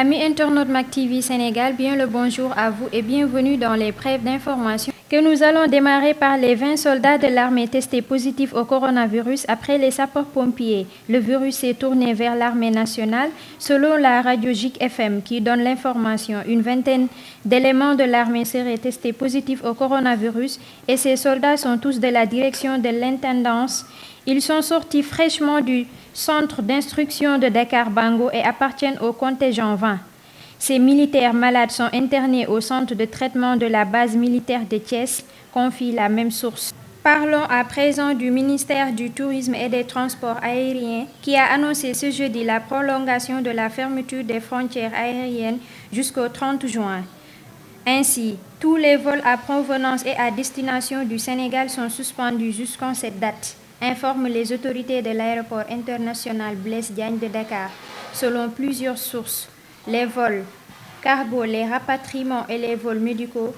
Amis internautes Mak TV Sénégal, bien le bonjour à vous et bienvenue dans les brèves d'information que nous allons démarrer par les 20 soldats de l'armée testés positifs au coronavirus après les sapeurs-pompiers. Le virus s'est tourné vers l'armée nationale. Selon la radio JIC FM qui donne l'information, une vingtaine d'éléments de l'armée seraient testés positifs au coronavirus et ces soldats sont tous de la direction de l'intendance. Ils sont sortis fraîchement du centre d'instruction de Dakar-Bango et appartiennent au contingent 20. Ces militaires malades sont internés au centre de traitement de la base militaire de Thiès, confie la même source. Parlons à présent du ministère du Tourisme et des Transports aériens qui a annoncé ce jeudi la prolongation de la fermeture des frontières aériennes jusqu'au 30 juin. Ainsi, tous les vols à provenance et à destination du Sénégal sont suspendus jusqu'à cette date, informent les autorités de l'aéroport international Blaise Diagne de Dakar. Selon plusieurs sources, les vols cargo, les rapatriements et les vols médicaux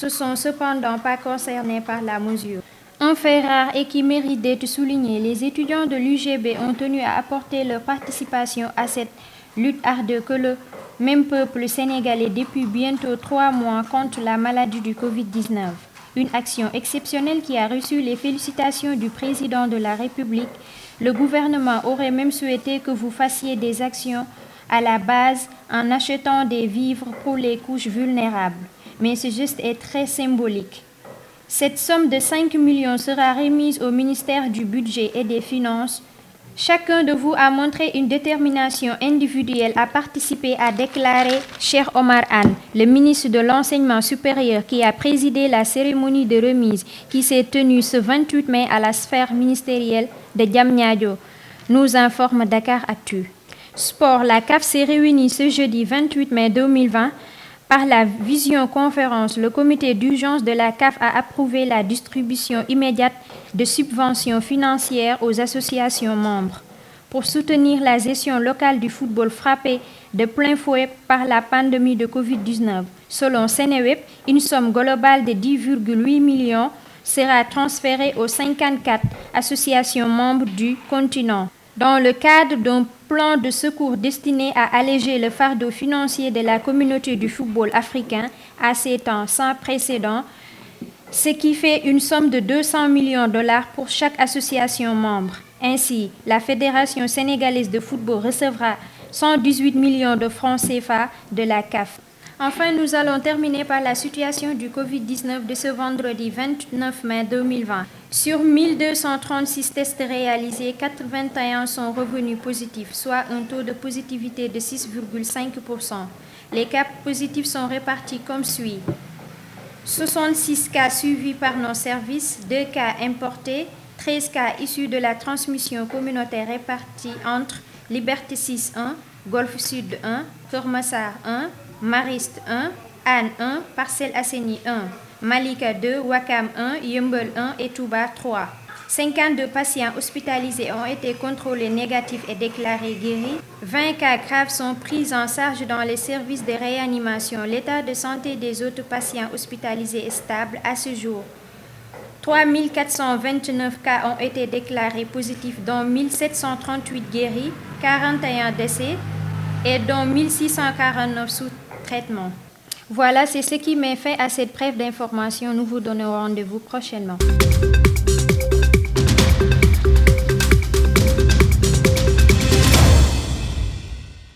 ne sont cependant pas concernés par la mesure. Un fait rare et qui mérite d'être souligné, les étudiants de l'UGB ont tenu à apporter leur participation à cette lutte ardueuse que le même peuple sénégalais depuis bientôt 3 mois contre la maladie du Covid-19. Une action exceptionnelle qui a reçu les félicitations du président de la République. Le gouvernement aurait même souhaité que vous fassiez des actions à la base en achetant des vivres pour les couches vulnérables. Mais ce geste est très symbolique. Cette somme de 5 millions sera remise au ministère du Budget et des Finances. Chacun de vous a montré une détermination individuelle à participer, a déclaré Cheikh Omar Anne, le ministre de l'Enseignement supérieur qui a présidé la cérémonie de remise qui s'est tenue ce 28 mai à la sphère ministérielle de Diamniadio, nous informe Dakaractu. Sport, la CAF s'est réunie ce jeudi 28 mai 2020. Par la visioconférence, le comité d'urgence de la CAF a approuvé la distribution immédiate de subventions financières aux associations membres pour soutenir la gestion locale du football frappé de plein fouet par la pandémie de Covid-19. Selon Sénéweb, une somme globale de 10,8 millions sera transférée aux 54 associations membres du continent. Dans le cadre d'un plan de secours destiné à alléger le fardeau financier de la communauté du football africain à ces temps sans précédent, ce qui fait une somme de 200 millions de dollars pour chaque association membre. Ainsi, la Fédération sénégalaise de football recevra 118 millions de francs CFA de la CAF. Enfin, nous allons terminer par la situation du Covid-19 de ce vendredi 29 mai 2020. Sur 1236 tests réalisés, 81 sont revenus positifs, soit un taux de positivité de 6,5%. Les cas positifs sont répartis comme suit. 66 cas suivis par nos services, 2 cas importés, 13 cas issus de la transmission communautaire répartis entre Liberté 6 1, Golfe Sud 1, Kermassar 1, Mariste 1, Anne 1, Parcelles Assainies 1, Malika 2, Wakam 1, Yeumbeul 1 et Touba 3. 52 patients hospitalisés ont été contrôlés négatifs et déclarés guéris. 20 cas graves sont pris en charge dans les services de réanimation. L'état de santé des autres patients hospitalisés est stable à ce jour. 3429 cas ont été déclarés positifs, dont 1738 guéris, 41 décès et dont 1649 sous traitement. Voilà, c'est ce qui met fin à cette brève d'information. Nous vous donnons rendez-vous prochainement.